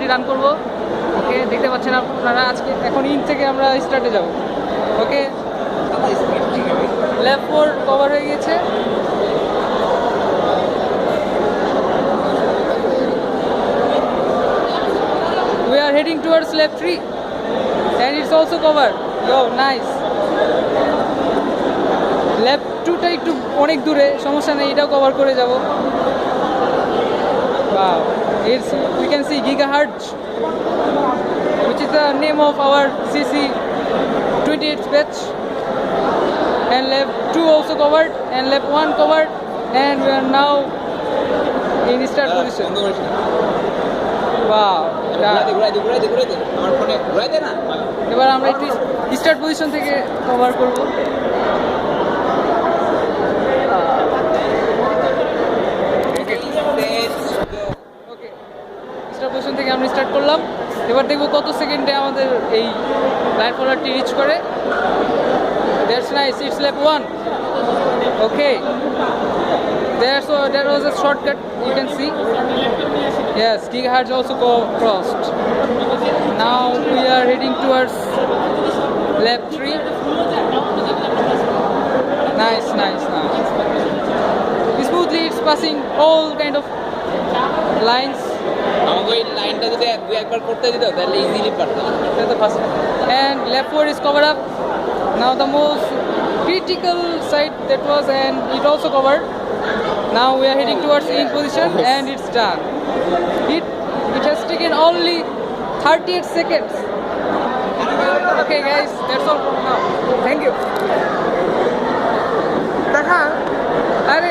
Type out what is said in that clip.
রাউন্ডটি run করবো। ওকে, দেখতে পাচ্ছেন আপনারা আজকে এখন ইন থেকে আমরা স্টার্টে যাব। ওকে, ল্যাপ 4 কভার হয়ে গেছে। We are heading towards lap 3 and it's also covered. Yo, nice. ল্যাপ 2টা একটু অনেক দূরে, সমস্যা নেই, এটাও কভার করে যাব। Wow, it's we can see gigahertz, which is the name of our CC 28 batch. And lap 2 also covered and lap 1 covered, and we are now in start position. Wow, এবার আমরা একটু স্টার্ট পজিশন থেকে cover করব। ওকে, start position থেকে আমরা start করলাম। এবার দেখবো কত সেকেন্ডে আমাদের এই লাইন ফলোয়ারটি রিচ করে। That's nice, it's lap 1. Okay, there was a shortcut, you can see. Yes, gigahertz also crossed. Now we are heading towards lap 3. Nice. Smoothly it's passing all kind of lines. আমাকে ওই লাইনটা যদি একবার করতে দিত তাহলে easily পারতাম। That's the first one. And lap 4 is covered up. Now the most critical side that was, and it also covered. Now we are heading towards in position and it's done. It has taken only 38 seconds. Okay guys, that's all from now. Thank you. দেখা আরে